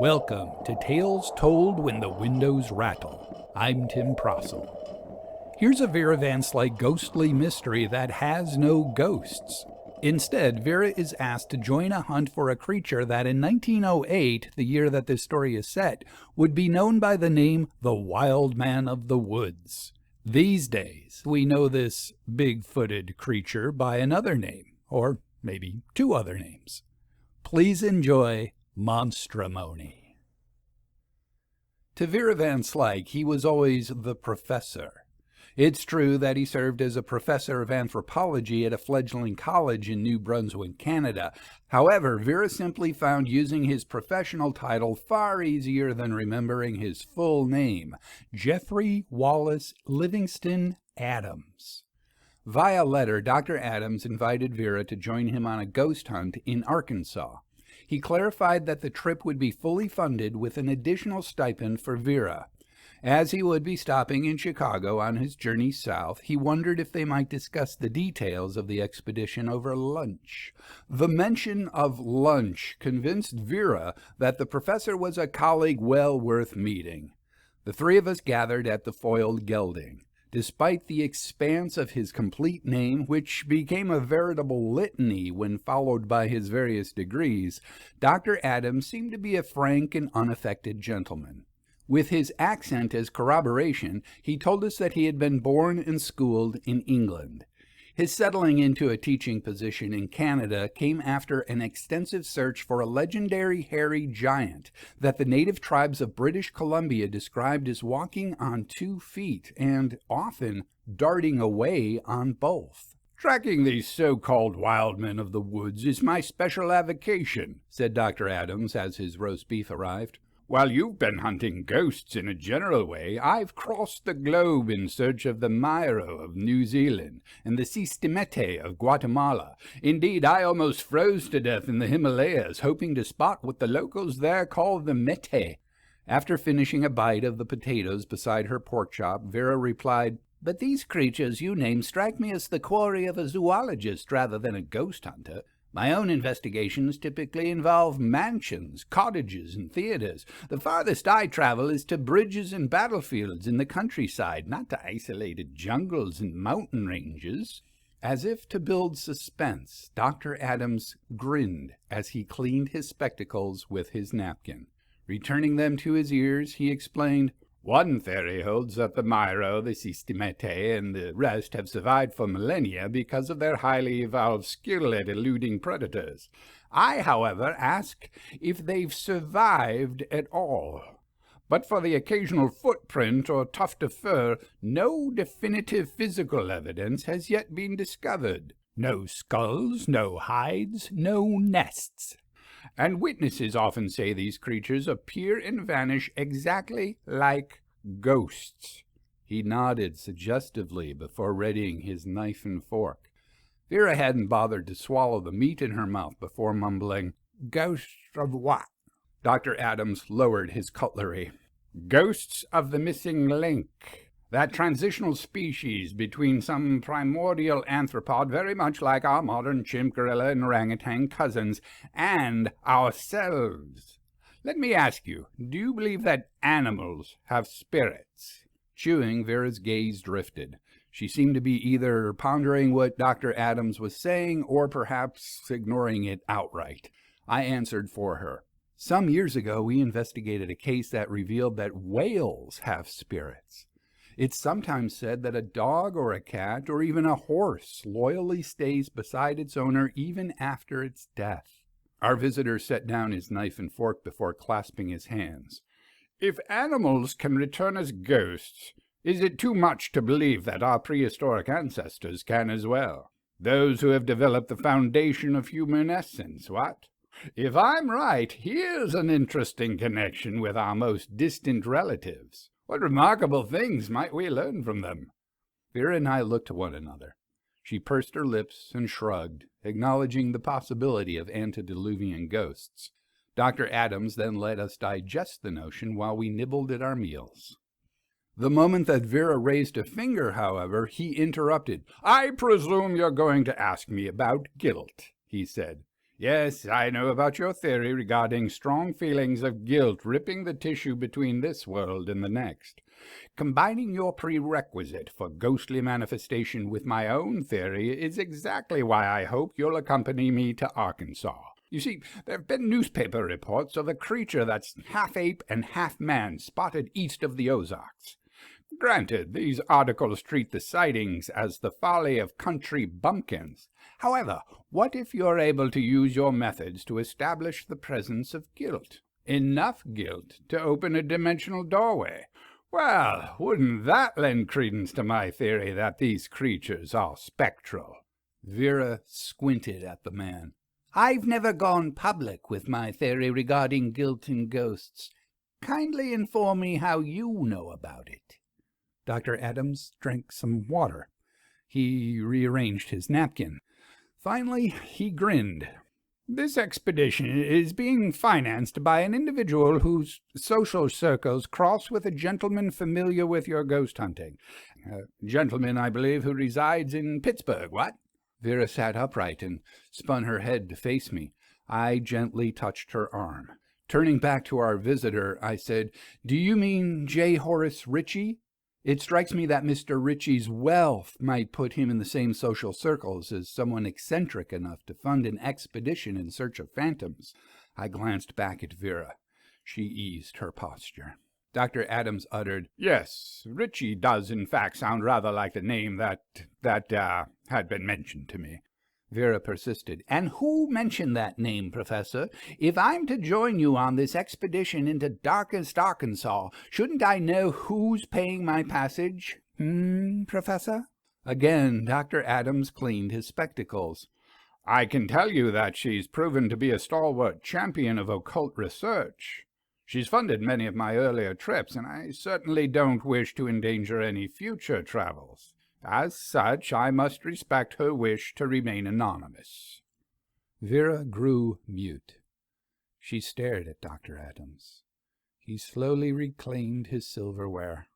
Welcome to Tales Told When the Windows Rattle. I'm Tim Prossel. Here's a Vera Van Slyke ghostly mystery that has no ghosts. Instead, Vera is asked to join a hunt for a creature that in 1908, the year that this story is set, would be known by the name the Wild Man of the Woods. These days, we know this big-footed creature by another name, or maybe two other names. Please enjoy Monstrimony. To Vera Van Slyke, he was always the professor. It's true that he served as a professor of anthropology at a fledgling college in New Brunswick, Canada. However, Vera simply found using his professional title far easier than remembering his full name, Geoffrey Wallace Livingstone Adams. Via letter, Dr. Adams invited Vera to join him on a ghost hunt in Arkansas. He clarified that the trip would be fully funded with an additional stipend for Vera. As he would be stopping in Chicago on his journey south, he wondered if they might discuss the details of the expedition over lunch. The mention of lunch convinced Vera that the professor was a colleague well worth meeting. The three of us gathered at the foiled gelding. Despite the expanse of his complete name, which became a veritable litany when followed by his various degrees, Dr. Adams seemed to be a frank and unaffected gentleman. With his accent as corroboration, he told us that he had been born and schooled in England. His settling into a teaching position in Canada came after an extensive search for a legendary hairy giant that the native tribes of British Columbia described as walking on 2 feet and often darting away on both. "Tracking these so-called wild men of the woods is my special avocation," said Dr. Adams as his roast beef arrived. "While you've been hunting ghosts in a general way, I've crossed the globe in search of the Myro of New Zealand and the Sistimete of Guatemala. Indeed, I almost froze to death in the Himalayas, hoping to spot what the locals there call the Mete." After finishing a bite of the potatoes beside her pork chop, Vera replied, "But these creatures you name strike me as the quarry of a zoologist rather than a ghost hunter. My own investigations typically involve mansions, cottages, and theaters. The farthest I travel is to bridges and battlefields in the countryside, not to isolated jungles and mountain ranges." As if to build suspense, Dr. Adams grinned as he cleaned his spectacles with his napkin. Returning them to his ears, he explained, "One theory holds that the Myro, the Sistimete, and the rest have survived for millennia because of their highly evolved skill at eluding predators. I, however, ask if they've survived at all. But for the occasional footprint or tuft of fur, no definitive physical evidence has yet been discovered. No skulls, no hides, no nests. And witnesses often say these creatures appear and vanish exactly like ghosts." He nodded suggestively before readying his knife and fork. Vera hadn't bothered to swallow the meat in her mouth before mumbling, "Ghosts of what?" Dr. Adams lowered his cutlery. "Ghosts of the missing link. That transitional species between some primordial anthropod very much like our modern chimp, gorilla, and orangutan cousins, and ourselves. Let me ask you, do you believe that animals have spirits?" Chewing, Vera's gaze drifted. She seemed to be either pondering what Dr. Adams was saying or perhaps ignoring it outright. I answered for her. Some years ago, we investigated a case that revealed that whales have spirits. It's sometimes said that a dog or a cat or even a horse loyally stays beside its owner even after its death. Our visitor set down his knife and fork before clasping his hands. "If animals can return as ghosts, is it too much to believe that our prehistoric ancestors can as well? Those who have developed the foundation of human essence, what? If I'm right, here's an interesting connection with our most distant relatives. What remarkable things might we learn from them?" Vera and I looked to one another. She pursed her lips and shrugged, acknowledging the possibility of antediluvian ghosts. Dr. Adams then let us digest the notion while we nibbled at our meals. The moment that Vera raised a finger, however, he interrupted. "I presume you're going to ask me about guilt," he said. Yes, I know about your theory regarding strong feelings of guilt ripping the tissue between this world and the next. Combining your prerequisite for ghostly manifestation with my own theory is exactly why I hope you'll accompany me to Arkansas. You see, there have been newspaper reports of a creature that's half ape and half man spotted east of the Ozarks. Granted, these articles treat the sightings as the folly of country bumpkins. However, what if you're able to use your methods to establish the presence of guilt? Enough guilt to open a dimensional doorway. Well, wouldn't that lend credence to my theory that these creatures are spectral? Vera squinted at the man. I've never gone public with my theory regarding guilt and ghosts. Kindly inform me how you know about it. Dr. Adams drank some water. He rearranged his napkin. Finally, he grinned. This expedition is being financed by an individual whose social circles cross with a gentleman familiar with your ghost hunting. A gentleman, I believe, who resides in Pittsburgh, what? Vera sat upright and spun her head to face me. I gently touched her arm. Turning back to our visitor, I said, Do you mean J. Horace Ritchie? It strikes me that Mr. Ritchie's wealth might put him in the same social circles as someone eccentric enough to fund an expedition in search of phantoms. I glanced back at Vera. She eased her posture. Dr. Adams uttered, Yes, Ritchie does in fact sound rather like the name that had been mentioned to me. Vera persisted. And who mentioned that name, Professor? If I'm to join you on this expedition into darkest Arkansas, shouldn't I know who's paying my passage? Professor? Again, Dr. Adams cleaned his spectacles. I can tell you that she's proven to be a stalwart champion of occult research. She's funded many of my earlier trips, and I certainly don't wish to endanger any future travels. As such, I must respect her wish to remain anonymous. Vera grew mute. She stared at Dr. Adams. He slowly reclaimed his silverware.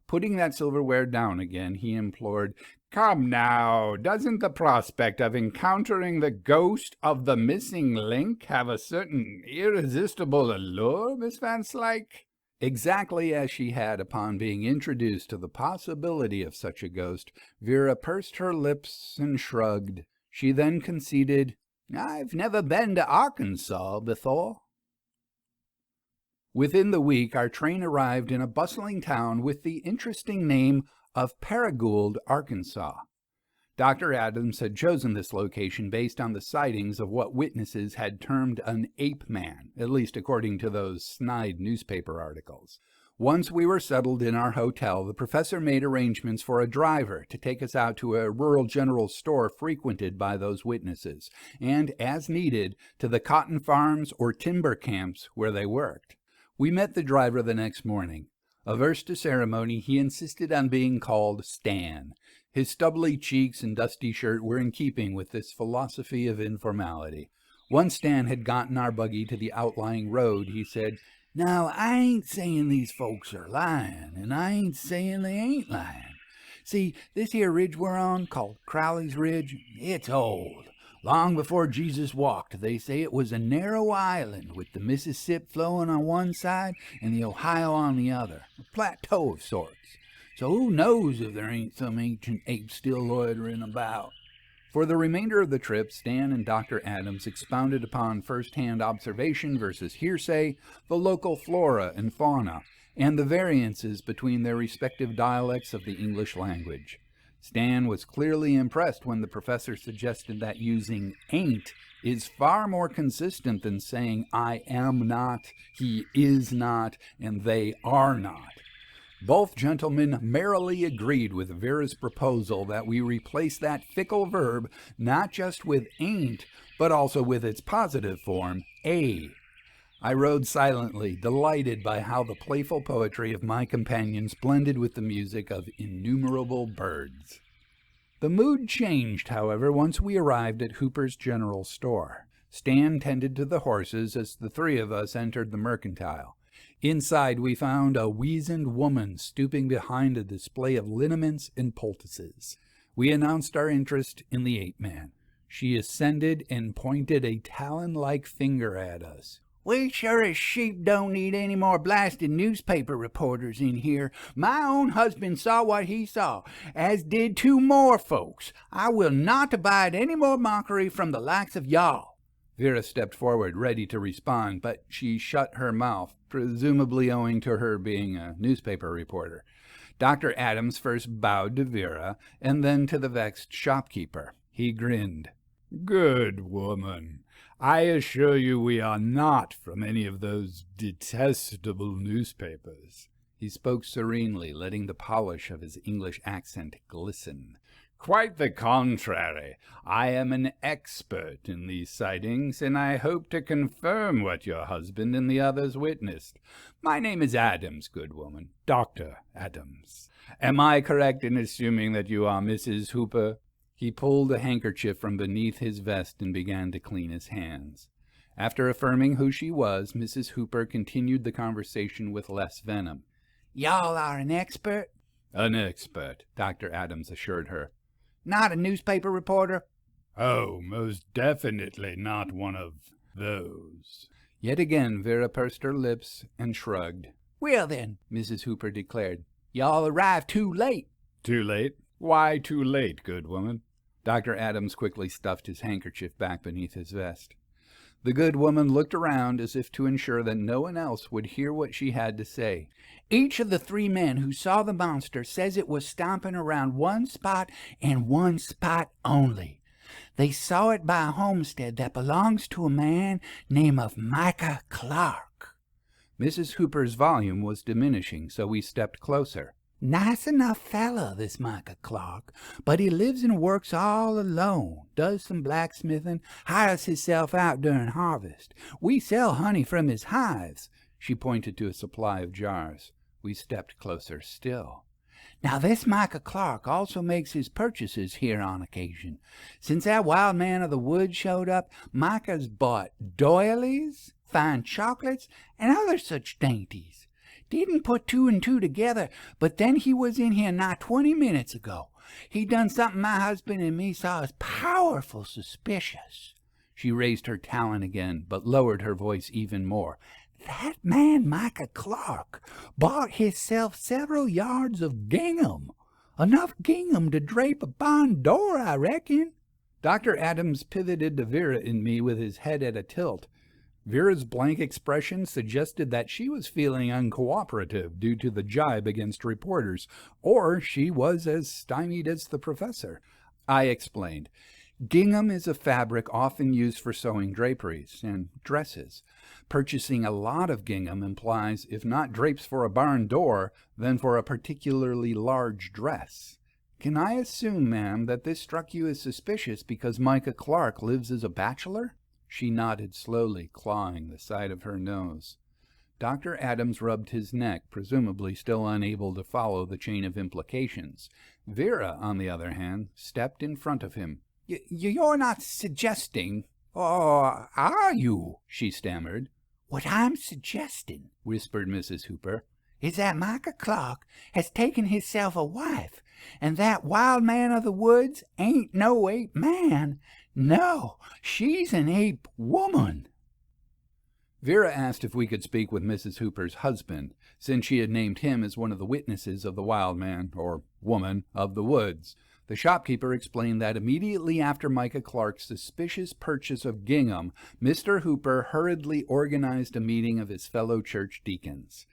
Putting that silverware down again, he implored, Come now, doesn't the prospect of encountering the ghost of the missing link have a certain irresistible allure, Miss Van Slyke? Exactly as she had upon being introduced to the possibility of such a ghost, Vera pursed her lips and shrugged. She then conceded, I've never been to Arkansas before. Within the week, our train arrived in a bustling town with the interesting name of Paragould, Arkansas. Dr. Adams had chosen this location based on the sightings of what witnesses had termed an ape man, at least according to those snide newspaper articles. Once we were settled in our hotel, the professor made arrangements for a driver to take us out to a rural general store frequented by those witnesses, and, as needed, to the cotton farms or timber camps where they worked. We met the driver the next morning. Averse to ceremony, he insisted on being called Stan. His stubbly cheeks and dusty shirt were in keeping with this philosophy of informality. Once Stan had gotten our buggy to the outlying road, he said, Now, I ain't saying these folks are lying, and I ain't saying they ain't lying. See, this here ridge we're on, called Crowley's Ridge, it's old. Long before Jesus walked, they say it was a narrow island with the Mississippi flowing on one side and the Ohio on the other, a plateau of sorts. So who knows if there ain't some ancient ape still loitering about? For the remainder of the trip, Stan and Dr. Adams expounded upon first-hand observation versus hearsay, the local flora and fauna, and the variances between their respective dialects of the English language. Stan was clearly impressed when the professor suggested that using ain't is far more consistent than saying I am not, he is not, and they are not. Both gentlemen merrily agreed with Vera's proposal that we replace that fickle verb not just with ain't, but also with its positive form, a. I rode silently, delighted by how the playful poetry of my companions blended with the music of innumerable birds. The mood changed, however, once we arrived at Hooper's General Store. Stan tended to the horses as the three of us entered the mercantile. Inside we found a weazened woman stooping behind a display of liniments and poultices. We announced our interest in the ape-man. She ascended and pointed a talon-like finger at us. "We sure as sheep don't need any more blasted newspaper reporters in here. My own husband saw what he saw, as did 2 more folks. I will not abide any more mockery from the likes of y'all." Vera stepped forward, ready to respond, but she shut her mouth, presumably owing to her being a newspaper reporter. Dr. Adams first bowed to Vera, and then to the vexed shopkeeper. He grinned. "Good woman, I assure you we are not from any of those detestable newspapers." He spoke serenely, letting the polish of his English accent glisten. "Quite the contrary. I am an expert in these sightings, and I hope to confirm what your husband and the others witnessed. My name is Adams, good woman, Dr. Adams. Am I correct in assuming that you are Mrs. Hooper?" He pulled a handkerchief from beneath his vest and began to clean his hands. After affirming who she was, Mrs. Hooper continued the conversation with less venom. "Y'all are an expert?" "An expert," Dr. Adams assured her. "Not a newspaper reporter?" "Oh, most definitely not one of those." Yet again Vera pursed her lips and shrugged. "Well then," Mrs. Hooper declared, "y'all arrived too late." "Too late? Why too late, good woman?" Dr. Adams quickly stuffed his handkerchief back beneath his vest. The good woman looked around as if to ensure that no one else would hear what she had to say. "Each of the 3 men who saw the monster says it was stomping around one spot and one spot only. They saw it by a homestead that belongs to a man named of Micah Clark." Mrs. Hooper's volume was diminishing, so we stepped closer. "Nice enough fella, this Micah Clark, but he lives and works all alone, does some blacksmithing, hires himself out during harvest. We sell honey from his hives." She pointed to a supply of jars. We stepped closer still. "Now this Micah Clark also makes his purchases here on occasion. Since that wild man of the woods showed up, Micah's bought doilies, fine chocolates, and other such dainties. Didn't put 2 and 2 together, but then he was in here not 20 minutes ago. He done something my husband and me saw as powerful suspicious." She raised her talon again, but lowered her voice even more. "That man Micah Clark bought hisself several yards of gingham. Enough gingham to drape a barn door, I reckon." Dr. Adams pivoted to Vera and me with his head at a tilt. Vera's blank expression suggested that she was feeling uncooperative due to the jibe against reporters, or she was as stymied as the professor. I explained. Gingham is a fabric often used for sewing draperies and dresses. Purchasing a lot of gingham implies, if not drapes for a barn door, then for a particularly large dress. Can I assume, ma'am, that this struck you as suspicious because Micah Clark lives as a bachelor? She nodded slowly, clawing the side of her nose. Dr. Adams rubbed his neck, presumably still unable to follow the chain of implications. Vera, on the other hand, stepped in front of him. You're not suggesting, or are you?" she stammered. "What I'm suggesting," whispered Mrs. Hooper, "is that Micah Clark has taken hisself a wife, and that wild man of the woods ain't no ape man. No, she's an ape woman." Vera asked if we could speak with Mrs. Hooper's husband, since she had named him as one of the witnesses of the wild man, or woman, of the woods. The shopkeeper explained that immediately after Micah Clark's suspicious purchase of gingham, Mr. Hooper hurriedly organized a meeting of his fellow church deacons.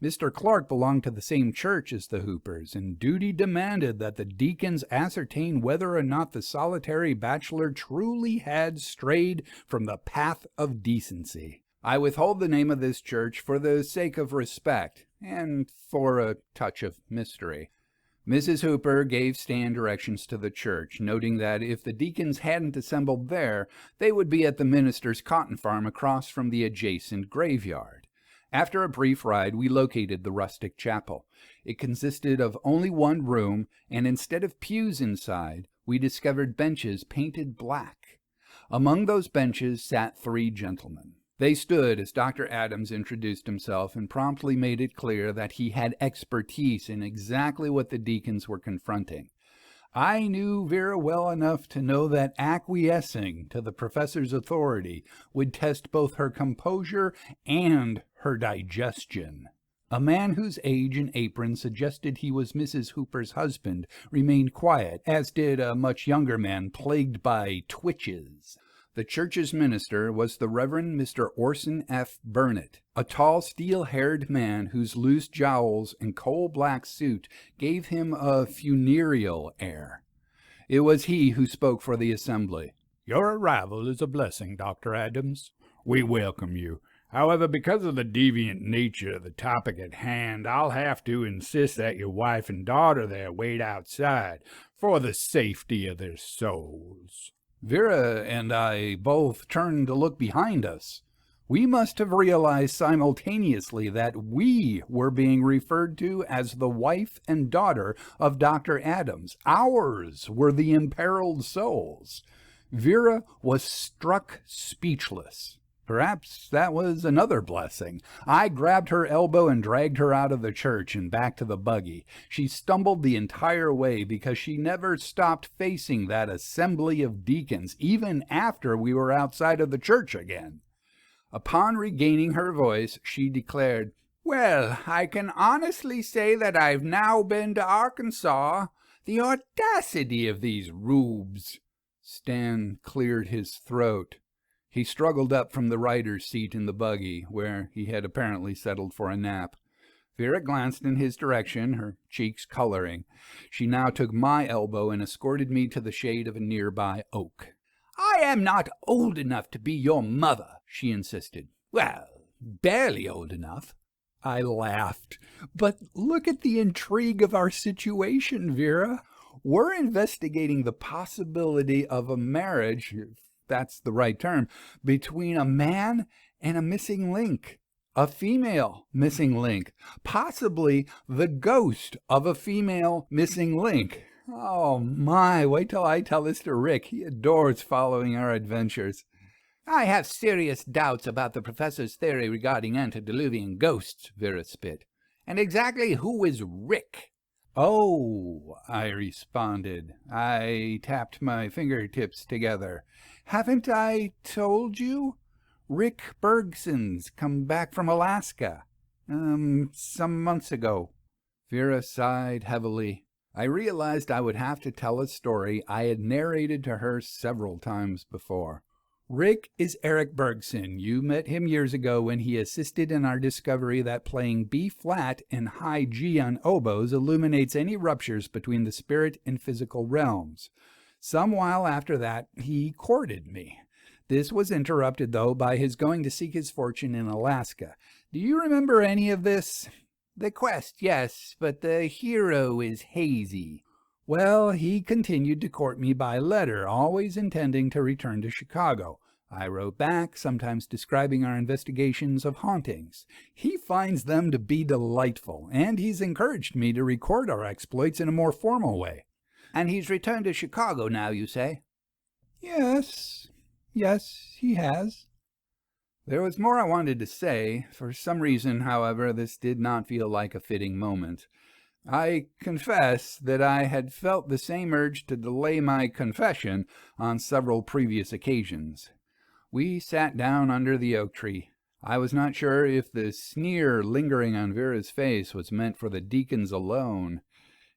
Mr. Clark belonged to the same church as the Hoopers, and duty demanded that the deacons ascertain whether or not the solitary bachelor truly had strayed from the path of decency. I withhold the name of this church for the sake of respect, and for a touch of mystery. Mrs. Hooper gave stand directions to the church, noting that if the deacons hadn't assembled there, they would be at the minister's cotton farm across from the adjacent graveyard. After a brief ride, we located the rustic chapel. It consisted of only one room, and instead of pews inside, we discovered benches painted black. Among those benches sat 3 gentlemen. They stood as Dr. Adams introduced himself and promptly made it clear that he had expertise in exactly what the deacons were confronting. I knew Vera well enough to know that acquiescing to the professor's authority would test both her composure and her digestion. A man whose age and apron suggested he was Mrs. Hooper's husband remained quiet, as did a much younger man plagued by twitches. The church's minister was the Reverend Mr. Orson F. Burnett, a tall, steel-haired man whose loose jowls and coal-black suit gave him a funereal air. It was he who spoke for the assembly. "Your arrival is a blessing, Dr. Adams. We welcome you. However, because of the deviant nature of the topic at hand, I'll have to insist that your wife and daughter there wait outside for the safety of their souls." Vera and I both turned to look behind us. We must have realized simultaneously that we were being referred to as the wife and daughter of Dr. Adams. Ours were the imperiled souls. Vera was struck speechless. Perhaps that was another blessing. I grabbed her elbow and dragged her out of the church and back to the buggy. She stumbled the entire way because she never stopped facing that assembly of deacons, even after we were outside of the church again. Upon regaining her voice, she declared, "Well, I can honestly say that I've now been to Arkansas. The audacity of these rubes!" Stan cleared his throat. He struggled up from the rider's seat in the buggy, where he had apparently settled for a nap. Vera glanced in his direction, her cheeks coloring. She now took my elbow and escorted me to the shade of a nearby oak. "I am not old enough to be your mother," she insisted. "Well, barely old enough." I laughed. "But look at the intrigue of our situation, Vera. We're investigating the possibility of a marriage, if that's the right term, between a man and a missing link. A female missing link. Possibly the ghost of a female missing link. Oh my, wait till I tell this to Rick. He adores following our adventures." "I have serious doubts about the professor's theory regarding antediluvian ghosts," Vera spit. "And exactly who is Rick?" "Oh," I responded. I tapped my fingertips together. "Haven't I told you? Rick Bergson's come back from Alaska. Some months ago." Vera sighed heavily. I realized I would have to tell a story I had narrated to her several times before. Rick is Eric Bergson. You met him years ago when he assisted in our discovery that playing B-flat and high G on oboes illuminates any ruptures between the spirit and physical realms. Some while after that, he courted me. This was interrupted, though, by his going to seek his fortune in Alaska. Do you remember any of this? The quest, yes, but the hero is hazy. Well, he continued to court me by letter, always intending to return to Chicago. I wrote back, sometimes describing our investigations of hauntings. He finds them to be delightful, and he's encouraged me to record our exploits in a more formal way. And he's returned to Chicago now, you say? Yes, he has. There was more I wanted to say. For some reason, however, this did not feel like a fitting moment. I confess that I had felt the same urge to delay my confession on several previous occasions. We sat down under the oak tree. I was not sure if the sneer lingering on Vera's face was meant for the deacons alone.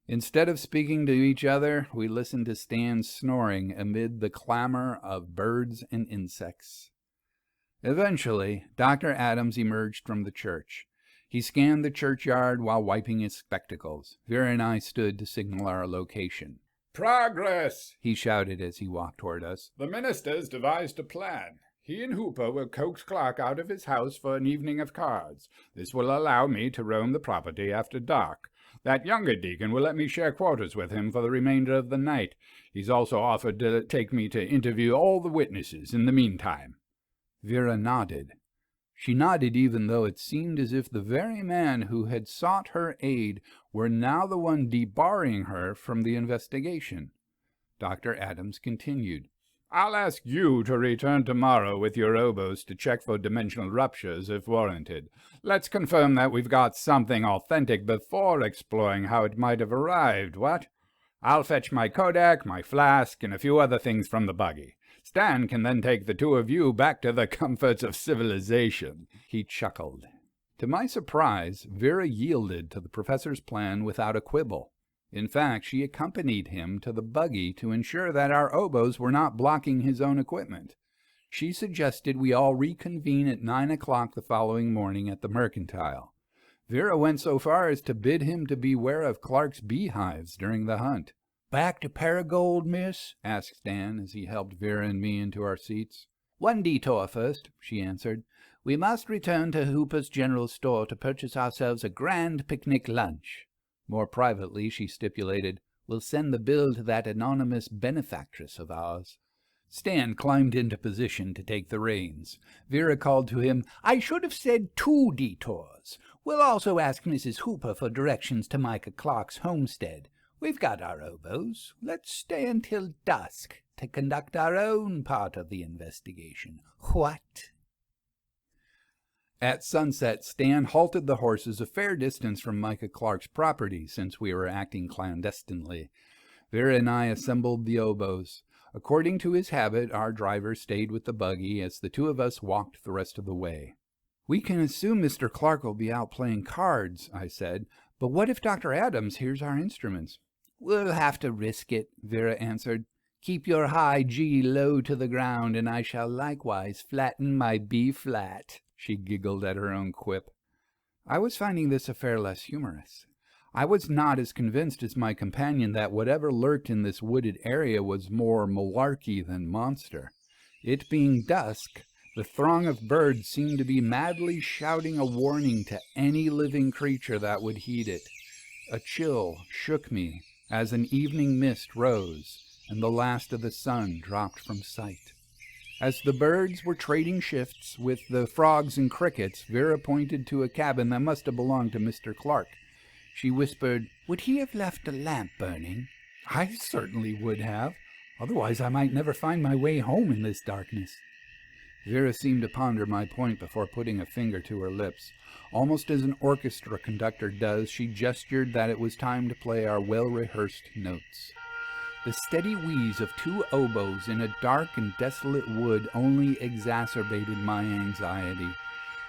Instead of speaking to each other, we listened to Stan snoring amid the clamor of birds and insects. Eventually, Dr. Adams emerged from the church. He scanned the churchyard while wiping his spectacles. Vera and I stood to signal our location. "Progress!" he shouted as he walked toward us. "The minister's devised a plan. He and Hooper will coax Clark out of his house for an evening of cards. This will allow me to roam the property after dark. That younger deacon will let me share quarters with him for the remainder of the night. He's also offered to take me to interview all the witnesses in the meantime." Vera nodded. She nodded even though it seemed as if the very man who had sought her aid were now the one debarring her from the investigation. Dr. Adams continued. "I'll ask you to return tomorrow with your oboes to check for dimensional ruptures if warranted. Let's confirm that we've got something authentic before exploring how it might have arrived, what? I'll fetch my kodak, my flask, and a few other things from the buggy. Stan can then take the two of you back to the comforts of civilization." He chuckled. To my surprise, Vera yielded to the professor's plan without a quibble. In fact, she accompanied him to the buggy to ensure that our oboes were not blocking his own equipment. She suggested we all reconvene at 9 o'clock the following morning at the Mercantile. Vera went so far as to bid him to beware of Clark's beehives during the hunt. "Back to Paragould, miss?" asked Stan as he helped Vera and me into our seats. "One detour first," she answered. "We must return to Hooper's General Store to purchase ourselves a grand picnic lunch." More privately, she stipulated, "We'll send the bill to that anonymous benefactress of ours." Stan climbed into position to take the reins. Vera called to him, "I should have said 2 detours. We'll also ask Mrs. Hooper for directions to Micah Clark's homestead. We've got our oboes. Let's stay until dusk to conduct our own part of the investigation. What?" At sunset, Stan halted the horses a fair distance from Micah Clark's property, since we were acting clandestinely. Vera and I assembled the oboes. According to his habit, our driver stayed with the buggy as the two of us walked the rest of the way. "We can assume Mr. Clark will be out playing cards," I said, "but what if Dr. Adams hears our instruments?" "We'll have to risk it," Vera answered. "Keep your high G low to the ground, and I shall likewise flatten my B flat." She giggled at her own quip. I was finding this affair less humorous. I was not as convinced as my companion that whatever lurked in this wooded area was more malarkey than monster. It being dusk, the throng of birds seemed to be madly shouting a warning to any living creature that would heed it. A chill shook me as an evening mist rose and the last of the sun dropped from sight. As the birds were trading shifts with the frogs and crickets, Vera pointed to a cabin that must have belonged to Mr. Clark. She whispered, "Would he have left a lamp burning?" "I certainly would have. Otherwise I might never find my way home in this darkness." Vera seemed to ponder my point before putting a finger to her lips. Almost as an orchestra conductor does, she gestured that it was time to play our well-rehearsed notes. The steady wheeze of 2 oboes in a dark and desolate wood only exacerbated my anxiety.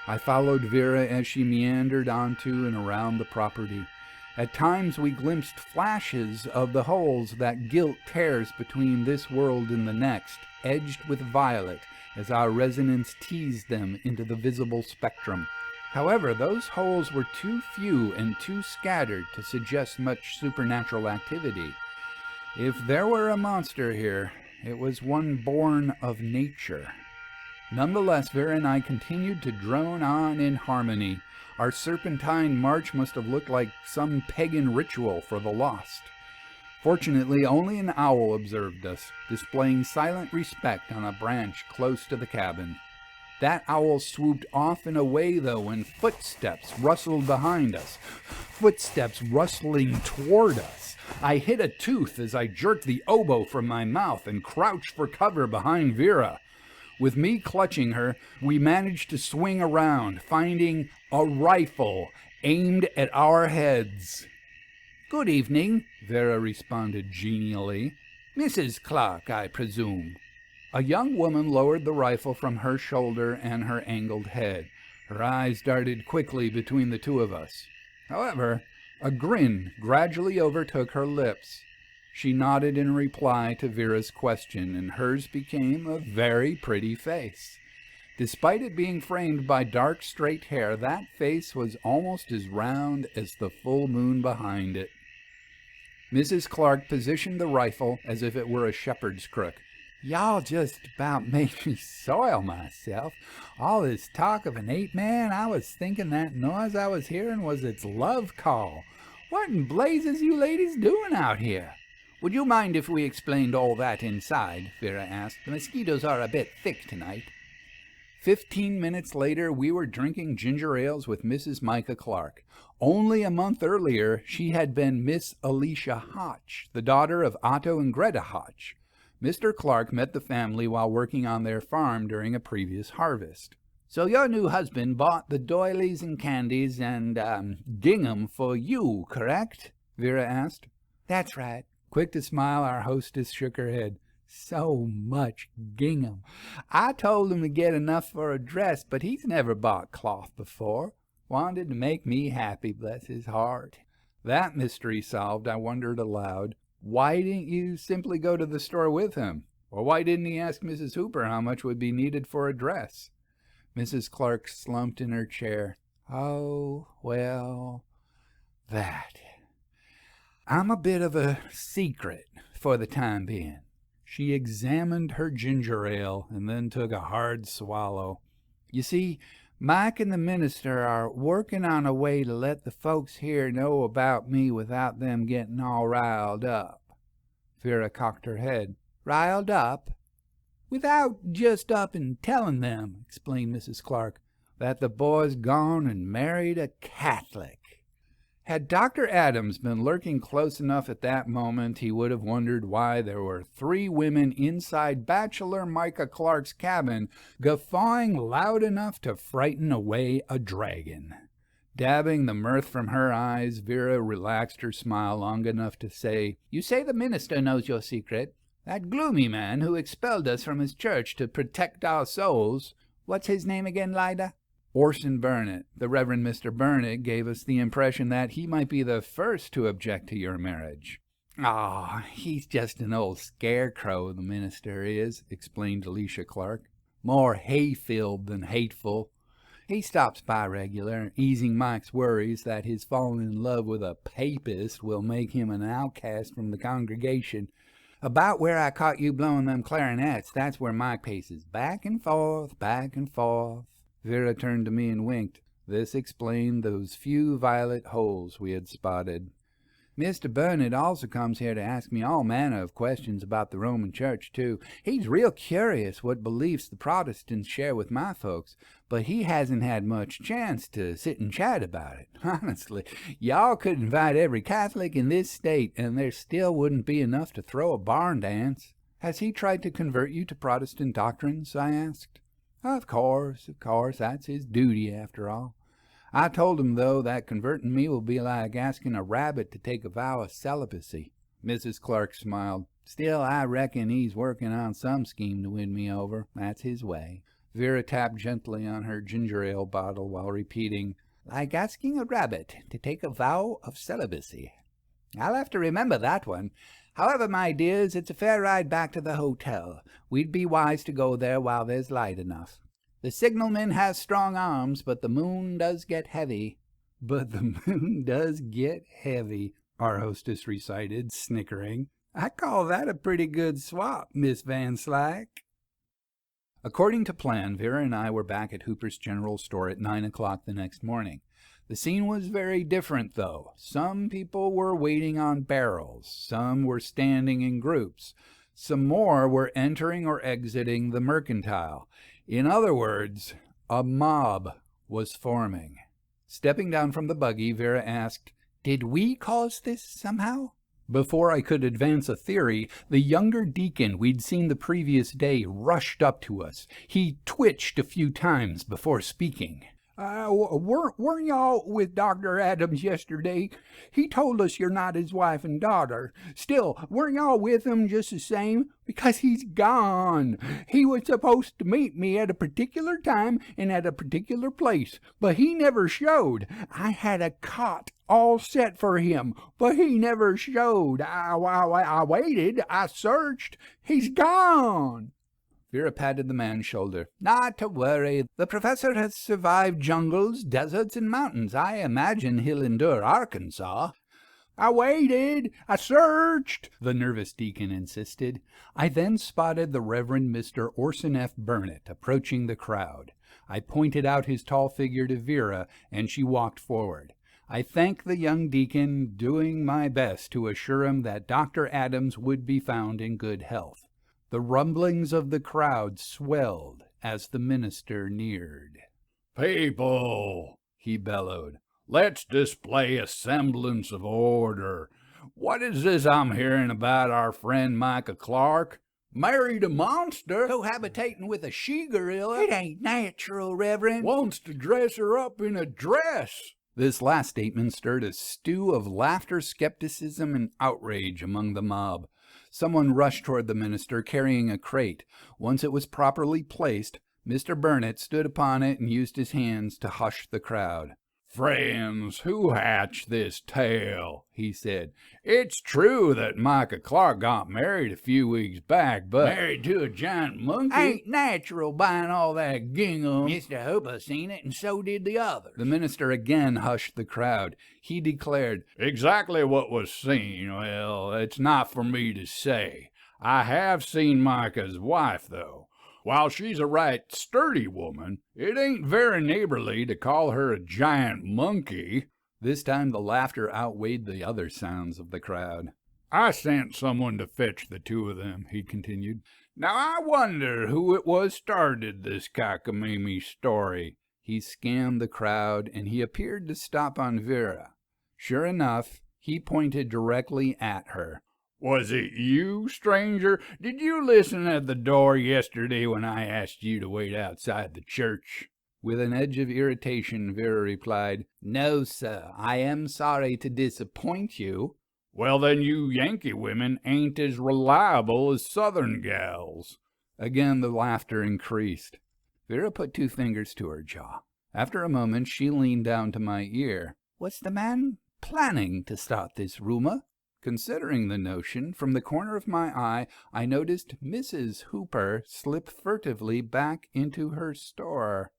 I followed Vera as she meandered onto and around the property. At times we glimpsed flashes of the holes that gilt tears between this world and the next, edged with violet, as our resonance teased them into the visible spectrum. However, those holes were too few and too scattered to suggest much supernatural activity. If there were a monster here, it was one born of nature. Nonetheless, Vera and I continued to drone on in harmony. Our serpentine march must have looked like some pagan ritual for the lost. Fortunately, only an owl observed us, displaying silent respect on a branch close to the cabin. That owl swooped off and away, though, when footsteps rustled behind us. Footsteps rustling toward us. I hit a tooth as I jerked the oboe from my mouth and crouched for cover behind Vera. With me clutching her, we managed to swing around, finding a rifle aimed at our heads. "Good evening," Vera responded genially. "Mrs. Clark, I presume." A young woman lowered the rifle from her shoulder and her angled head. Her eyes darted quickly between the two of us. However, a grin gradually overtook her lips. She nodded in reply to Vera's question, and hers became a very pretty face. Despite it being framed by dark, straight hair, that face was almost as round as the full moon behind it. Mrs. Clark positioned the rifle as if it were a shepherd's crook. "Y'all just about made me soil myself. All this talk of an ape-man, I was thinking that noise I was hearing was its love call. What in blazes you ladies doing out here?" "Would you mind if we explained all that inside?" Vera asked. "The mosquitoes are a bit thick tonight." 15 minutes later, we were drinking ginger ales with Mrs. Micah Clark. Only a month earlier, she had been Miss Alicia Hotch, the daughter of Otto and Greta Hotch. Mr. Clark met the family while working on their farm during a previous harvest. "So your new husband bought the doilies and candies and gingham for you, correct?" Vera asked. "That's right. Quick to smile, our hostess shook her head. So much gingham. I told him to get enough for a dress, but he's never bought cloth before. Wanted to make me happy, bless his heart. That mystery solved, I wondered aloud, why didn't you simply go to the store with him? Or why didn't he ask Mrs. Hooper how much would be needed for a dress? Mrs. Clark slumped in her chair. Oh, well, that. I'm a bit of a secret for the time being. She examined her ginger ale and then took a hard swallow. You see, Mike and the minister are working on a way to let the folks here know about me without them getting all riled up. Vera cocked her head. Riled up? Without just up and telling them, explained Mrs. Clark, that the boy's gone and married a Catholic. Had Dr. Adams been lurking close enough at that moment, he would have wondered why there were 3 women inside bachelor Micah Clark's cabin guffawing loud enough to frighten away a dragon. Dabbing the mirth from her eyes, Vera relaxed her smile long enough to say, You say the minister knows your secret? That gloomy man who expelled us from his church to protect our souls. What's his name again, Lida? Orson Burnett. The Reverend Mr. Burnett gave us the impression that he might be the first to object to your marriage. Ah, he's just an old scarecrow, the minister is, explained Alicia Clark. More hay-filled than hateful. He stops by regular, easing Mike's worries that his falling in love with a papist will make him an outcast from the congregation. About where I caught you blowing them clarinets, that's where Mike paces back and forth, back and forth. Vera turned to me and winked. This explained those few violet holes we had spotted. Mr. Burnett also comes here to ask me all manner of questions about the Roman Church, too. He's real curious what beliefs the Protestants share with my folks, but he hasn't had much chance to sit and chat about it. Honestly, y'all could invite every Catholic in this state, and there still wouldn't be enough to throw a barn dance. Has he tried to convert you to Protestant doctrines? I asked. Of course, that's his duty after all. I told him, though, that converting me will be like asking a rabbit to take a vow of celibacy. Mrs. Clark smiled. Still, I reckon he's working on some scheme to win me over. That's his way. Vera tapped gently on her ginger ale bottle while repeating, like asking a rabbit to take a vow of celibacy. I'll have to remember that one. However, my dears, it's a fair ride back to the hotel. We'd be wise to go there while there's light enough. The signalman has strong arms, but the moon does get heavy. But the moon does get heavy, our hostess recited, snickering. I call that a pretty good swap, Miss Van Slyke. According to plan, Vera and I were back at Hooper's General Store at 9 o'clock the next morning. The scene was very different, though. Some people were waiting on barrels. Some were standing in groups. Some more were entering or exiting the mercantile. In other words, a mob was forming. Stepping down from the buggy, Vera asked, Did we cause this somehow? Before I could advance a theory, the younger deacon we'd seen the previous day rushed up to us. He twitched a few times before speaking. Weren't y'all with Dr. Adams yesterday? He told us you're not his wife and daughter. Still, weren't y'all with him just the same? Because he's gone. He was supposed to meet me at a particular time and at a particular place, but he never showed. I had a cot all set for him, but he never showed. I waited. I searched. He's gone. Vera patted the man's shoulder. Not to worry. The professor has survived jungles, deserts, and mountains. I imagine he'll endure Arkansas. I waited. I searched, the nervous deacon insisted. I then spotted the Reverend Mr. Orson F. Burnett approaching the crowd. I pointed out his tall figure to Vera, and she walked forward. I thanked the young deacon, doing my best to assure him that Dr. Adams would be found in good health. The rumblings of the crowd swelled as the minister neared. People, he bellowed, let's display a semblance of order. What is this I'm hearing about our friend Micah Clark? Married a monster? Cohabitating with a she-gorilla? It ain't natural, Reverend. Wants to dress her up in a dress. This last statement stirred a stew of laughter, skepticism, and outrage among the mob. Someone rushed toward the minister carrying a crate. Once it was properly placed, Mr. Burnett stood upon it and used his hands to hush the crowd. "Friends, who hatched this tale?" he said. "It's true that Micah Clark got married a few weeks back, but Married to a giant monkey? ain't natural buying all that gingham." Mr. Hooper seen it, and so did the others. The minister again hushed the crowd. He declared, "Exactly what was seen, well, it's not for me to say. I have seen Micah's wife, though. While she's a right sturdy woman, it ain't very neighborly to call her a giant monkey." This time the laughter outweighed the other sounds of the crowd. "I sent someone to fetch the two of them," he continued. "Now I wonder who it was started this cockamamie story." He scanned the crowd, and he appeared to stop on Vera. Sure enough, he pointed directly at her. "Was it you, stranger? Did you listen at the door yesterday when I asked you to wait outside the church?" With an edge of irritation, Vera replied, "No, sir. I am sorry to disappoint you." "Well, then you Yankee women ain't as reliable as Southern gals." Again the laughter increased. Vera put two fingers to her jaw. After a moment, she leaned down to my ear. "What's the man planning to start this rumor?" Considering the notion, from the corner of my eye, I noticed Mrs. Hooper slip furtively back into her store.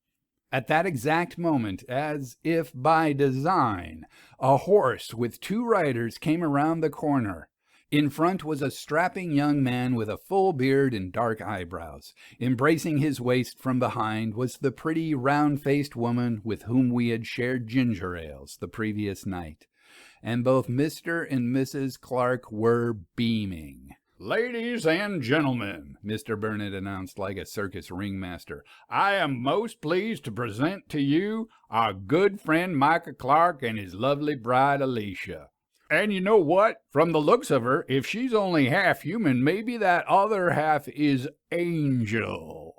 At that exact moment, as if by design, a horse with two riders came around the corner. In front was a strapping young man with a full beard and dark eyebrows. Embracing his waist from behind was the pretty, round-faced woman with whom we had shared ginger ales the previous night. And both Mr. and Mrs. Clark were beaming. "Ladies and gentlemen," Mr. Burnett announced like a circus ringmaster, "I am most pleased to present to you our good friend Micah Clark and his lovely bride Alicia. And you know what? From the looks of her, if she's only half human, maybe that other half is angel."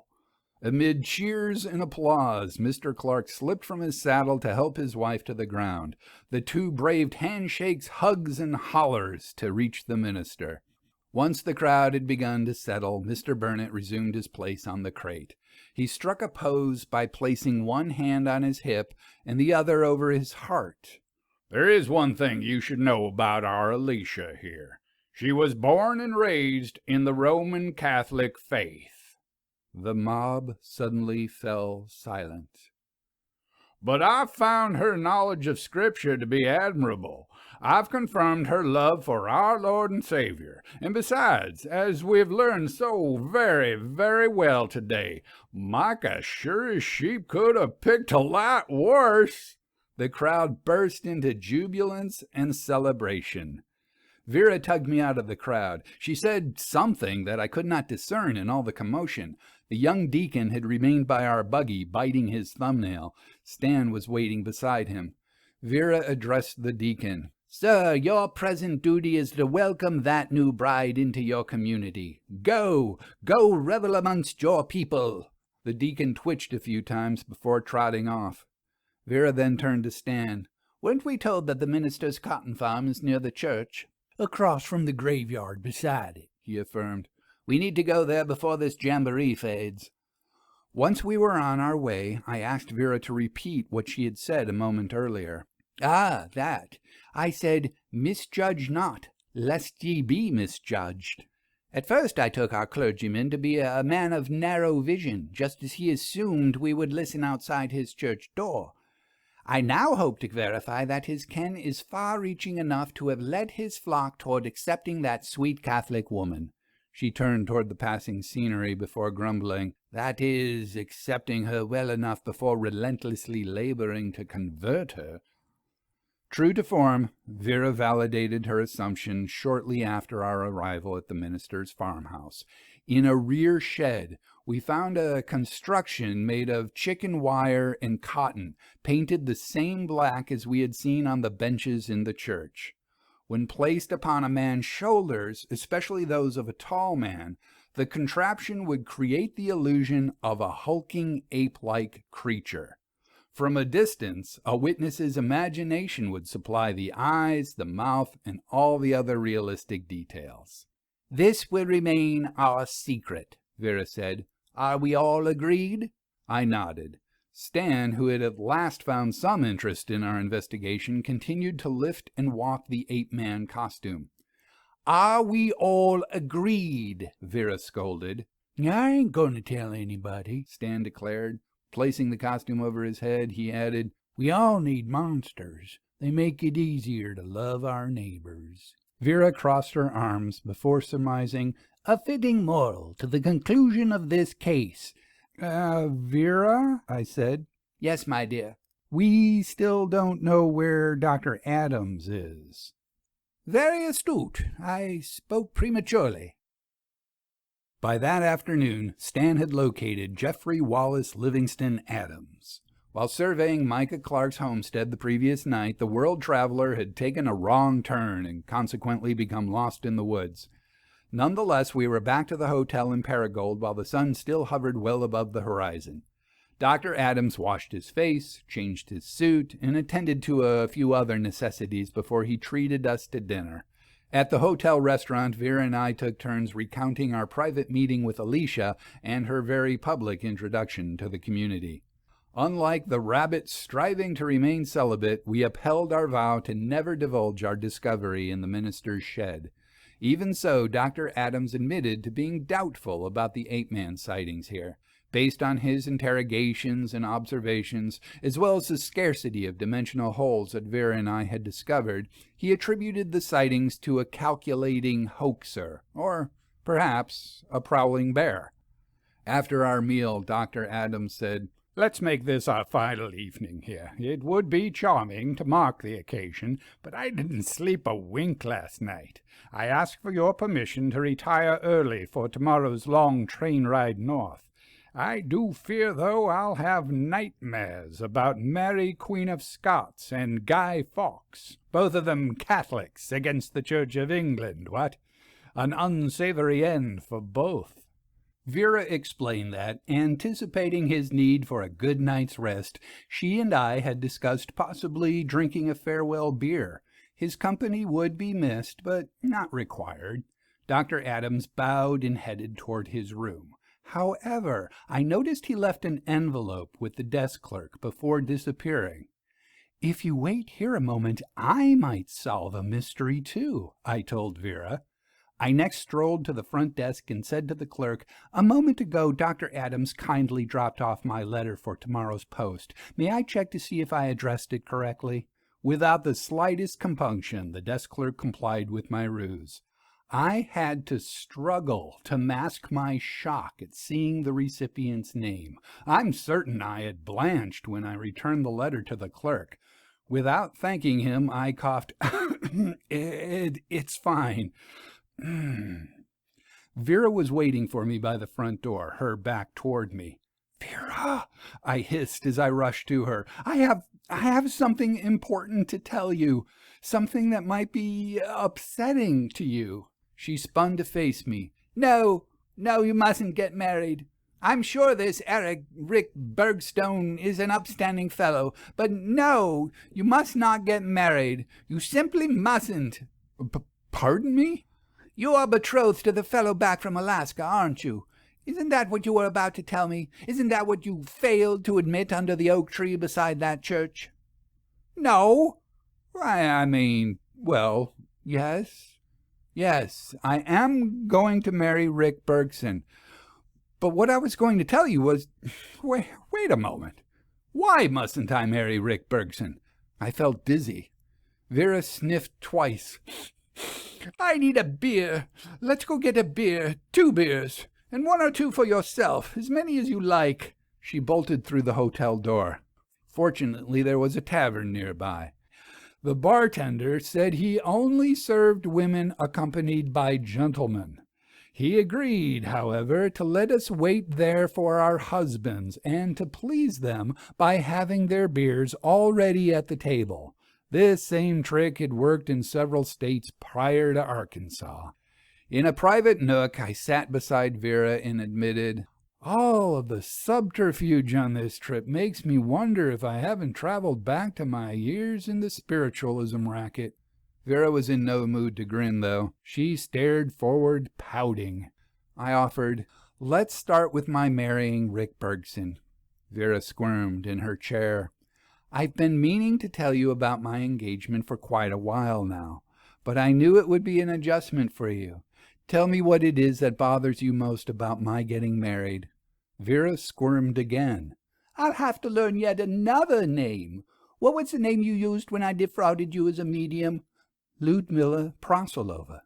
Amid cheers and applause, Mr. Clark slipped from his saddle to help his wife to the ground. The two braved handshakes, hugs, and hollers to reach the minister. Once the crowd had begun to settle, Mr. Burnett resumed his place on the crate. He struck a pose by placing one hand on his hip and the other over his heart. "There is one thing you should know about our Alicia here. She was born and raised in the Roman Catholic faith." The mob suddenly fell silent. "But I've found her knowledge of Scripture to be admirable. I've confirmed her love for our Lord and Savior. And besides, as we've learned so very, very well today, Micah sure as sheep could have picked a lot worse." The crowd burst into jubilance and celebration. Vera tugged me out of the crowd. She said something that I could not discern in all the commotion. The young deacon had remained by our buggy, biting his thumbnail. Stan was waiting beside him. Vera addressed the deacon. "Sir, your present duty is to welcome that new bride into your community. Go revel amongst your people." The deacon twitched a few times before trotting off. Vera then turned to Stan. "Weren't we told that the minister's cotton farm is near the church?" "Across from the graveyard beside it," he affirmed. "We need to go there before this jamboree fades." Once we were on our way, I asked Vera to repeat what she had said a moment earlier. "Ah, that. I said, 'Misjudge not, lest ye be misjudged.' At first I took our clergyman to be a man of narrow vision, just as he assumed we would listen outside his church door. I now hope to verify that his ken is far-reaching enough to have led his flock toward accepting that sweet Catholic woman." She turned toward the passing scenery before grumbling, "That is, accepting her well enough before relentlessly laboring to convert her." True to form, Vera validated her assumption shortly after our arrival at the minister's farmhouse. In a rear shed, we found a construction made of chicken wire and cotton, painted the same black as we had seen on the benches in the church. When placed upon a man's shoulders, especially those of a tall man, the contraption would create the illusion of a hulking ape-like creature. From a distance, a witness's imagination would supply the eyes, the mouth, and all the other realistic details. "This will remain our secret," Vera said. "Are we all agreed?" I nodded. Stan, who had at last found some interest in our investigation, continued to lift and walk the ape-man costume. "Are we all agreed?" Vera scolded. "I ain't going to tell anybody," Stan declared. Placing the costume over his head, he added, "We all need monsters. They make it easier to love our neighbors." Vera crossed her arms before surmising, "A fitting moral to the conclusion of this case." Vera," I said. "Yes, my dear." "We still don't know where Dr. Adams is." "Very astute. I spoke prematurely." By that afternoon, Stan had located Geoffrey Wallace Livingstone Adams. While surveying Micah Clark's homestead the previous night, the world traveler had taken a wrong turn and consequently become lost in the woods. Nonetheless, we were back to the hotel in Paragould while the sun still hovered well above the horizon. Dr. Adams washed his face, changed his suit, and attended to a few other necessities before he treated us to dinner. At the hotel restaurant, Vera and I took turns recounting our private meeting with Alicia and her very public introduction to the community. Unlike the rabbits striving to remain celibate, we upheld our vow to never divulge our discovery in the minister's shed. Even so, Dr. Adams admitted to being doubtful about the ape-man sightings here. Based on his interrogations and observations, as well as the scarcity of dimensional holes that Vera and I had discovered, he attributed the sightings to a calculating hoaxer, or perhaps a prowling bear. After our meal, Dr. Adams said, "Let's make this our final evening here. It would be charming to mark the occasion, but I didn't sleep a wink last night. I ask for your permission to retire early for tomorrow's long train ride north. I do fear, though, I'll have nightmares about Mary Queen of Scots and Guy Fawkes, both of them Catholics against the Church of England, what? An unsavory end for both." Vera explained that, anticipating his need for a good night's rest, she and I had discussed possibly drinking a farewell beer. His company would be missed, but not required. Dr. Adams bowed and headed toward his room. However, I noticed he left an envelope with the desk clerk before disappearing. "If you wait here a moment, I might solve a mystery too," I told Vera. I next strolled to the front desk and said to the clerk, "A moment ago, Dr. Adams kindly dropped off my letter for tomorrow's post. May I check to see if I addressed it correctly?" Without the slightest compunction, the desk clerk complied with my ruse. I had to struggle to mask my shock at seeing the recipient's name. I'm certain I had blanched when I returned the letter to the clerk. Without thanking him, I coughed, It's fine." Vera was waiting for me by the front door, her back toward me. "Vera," I hissed as I rushed to her, I have something important to tell you, something that might be upsetting to you." She spun to face me. No, you mustn't get married. I'm sure this Rick Bergstone is an upstanding fellow, but no, you must not get married. You simply mustn't." Pardon me?" "You are betrothed to the fellow back from Alaska, aren't you? Isn't that what you were about to tell me? Isn't that what you failed to admit under the oak tree beside that church?" "No. I mean, well, Yes, I am going to marry Rick Bergson. But what I was going to tell you was, wait a moment. Why mustn't I marry Rick Bergson?" I felt dizzy. Vera sniffed twice. "I need a beer. Let's go get a beer. 2 beers. And 1 or 2 for yourself. As many as you like." She bolted through the hotel door. Fortunately, there was a tavern nearby. The bartender said he only served women accompanied by gentlemen. He agreed, however, to let us wait there for our husbands and to please them by having their beers already at the table. This same trick had worked in several states prior to Arkansas. In a private nook, I sat beside Vera and admitted, All of the subterfuge on this trip makes me wonder if I haven't traveled back to my years in the spiritualism racket. Vera was in no mood to grin, though. She stared forward, pouting. I offered, "Let's start with my marrying Rick Bergson." Vera squirmed in her chair. "I've been meaning to tell you about my engagement for quite a while now, but I knew it would be an adjustment for you. Tell me what it is that bothers you most about my getting married." Vera squirmed again. "I'll have to learn yet another name. What was the name you used when I defrauded you as a medium?" "Ludmilla Prosilova."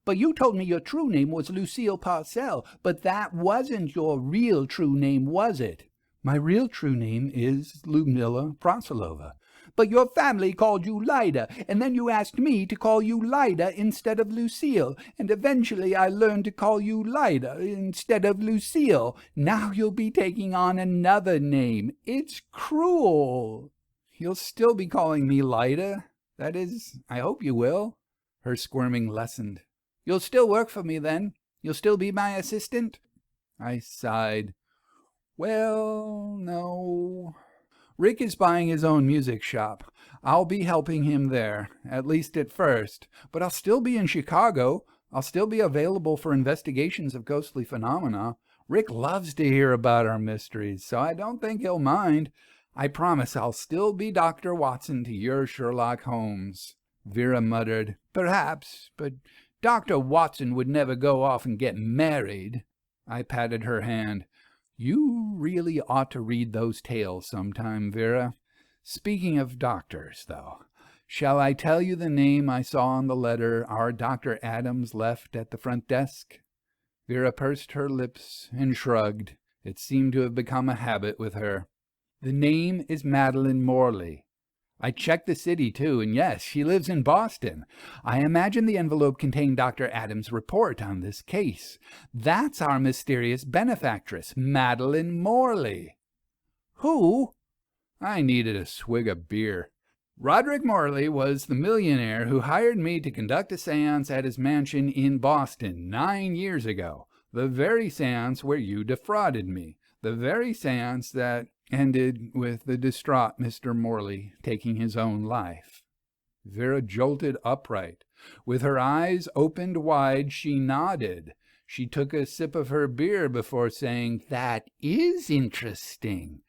"But you told me your true name was Lucille Parcell. But that wasn't your real true name, was it?" "My real true name is Ludmilla Prosilova." "But your family called you Lyda, and then you asked me to call you Lyda instead of Lucille, and eventually I learned to call you Lyda instead of Lucille. Now you'll be taking on another name. It's cruel." "You'll still be calling me Lyda? That is, I hope you will." Her squirming lessened. "You'll still work for me then? You'll still be my assistant?" I sighed. "Well, no. Rick is buying his own music shop. I'll be helping him there, at least at first. But I'll still be in Chicago. I'll still be available for investigations of ghostly phenomena. Rick loves to hear about our mysteries, so I don't think he'll mind. I promise I'll still be Dr. Watson to your Sherlock Holmes." Vera muttered, "Perhaps, but Dr. Watson would never go off and get married." I patted her hand. "You really ought to read those tales sometime, Vera. Speaking of doctors, though, shall I tell you the name I saw on the letter our Dr. Adams left at the front desk?" Vera pursed her lips and shrugged. It seemed to have become a habit with her. "The name is Madeline Morley. I checked the city, too, and yes, she lives in Boston. I imagine the envelope contained Dr. Adams' report on this case. That's our mysterious benefactress, Madeline Morley." "Who?" I needed a swig of beer. "Roderick Morley was the millionaire who hired me to conduct a seance at his mansion in Boston 9 years ago. The very seance where you defrauded me. The very seance that ended with the distraught Mr. Morley taking his own life." Vera jolted upright. With her eyes opened wide, she nodded. She took a sip of her beer before saying, "That is interesting.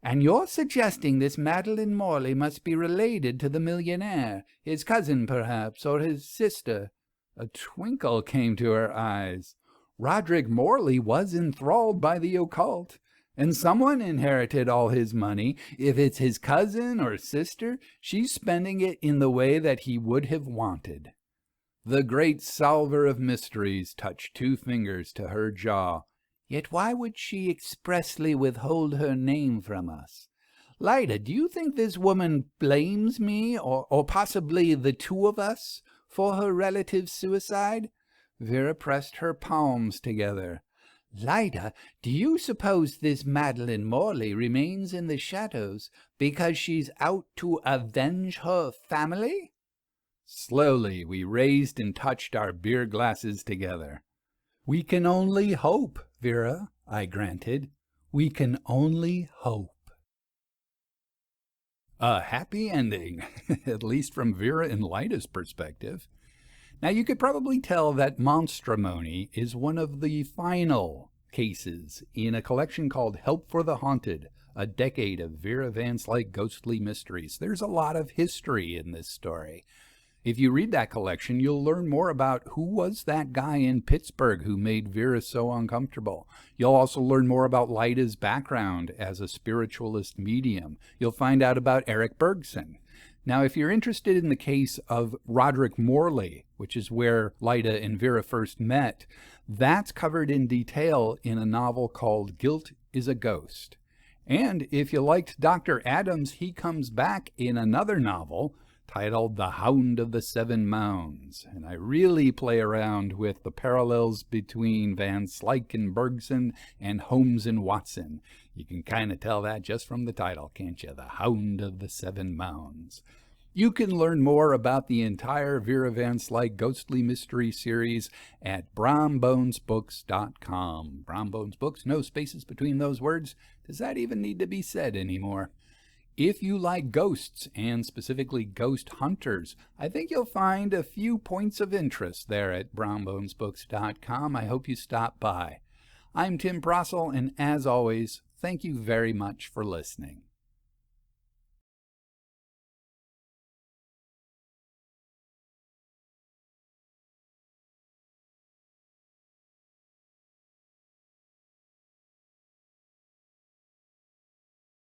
And you're suggesting this Madeline Morley must be related to the millionaire, his cousin, perhaps, or his sister?" A twinkle came to her eyes. Roderick Morley was enthralled by the occult, and someone inherited all his money. If it's his cousin or sister, she's spending it in the way that he would have wanted. The great solver of mysteries touched 2 fingers to her jaw. "Yet why would she expressly withhold her name from us? Lyda, do you think this woman blames me, or possibly the 2 of us, for her relative's suicide?" Vera pressed her palms together. "Lyda, do you suppose this Madeline Morley remains in the shadows because she's out to avenge her family?" Slowly we raised and touched our beer glasses together. "We can only hope, Vera," I granted. "We can only hope." A happy ending, at least from Vera and Lyda's perspective. Now, you could probably tell that Monstrimony is one of the final cases in a collection called Help for the Haunted, a decade of Vera Van Slyke ghostly mysteries. There's a lot of history in this story. If you read that collection, you'll learn more about who was that guy in Pittsburgh who made Vera so uncomfortable. You'll also learn more about Lyda's background as a spiritualist medium. You'll find out about Eric Bergson. Now, if you're interested in the case of Roderick Morley, which is where Lyda and Vera first met, that's covered in detail in a novel called Guilt is a Ghost. And if you liked Dr. Adams, he comes back in another novel titled The Hound of the Seven Mounds. And I really play around with the parallels between Van Slyke and Bergson and Holmes and Watson. You can kind of tell that just from the title, can't you? The Hound of the Seven Mounds. You can learn more about the entire Vera Van Slyke Ghostly Mystery series at brownbonesbooks.com. Brownbones Books, no spaces between those words. Does that even need to be said anymore? If you like ghosts, and specifically ghost hunters, I think you'll find a few points of interest there at brownbonesbooks.com. I hope you stop by. I'm Tim Brossel, and as always, thank you very much for listening.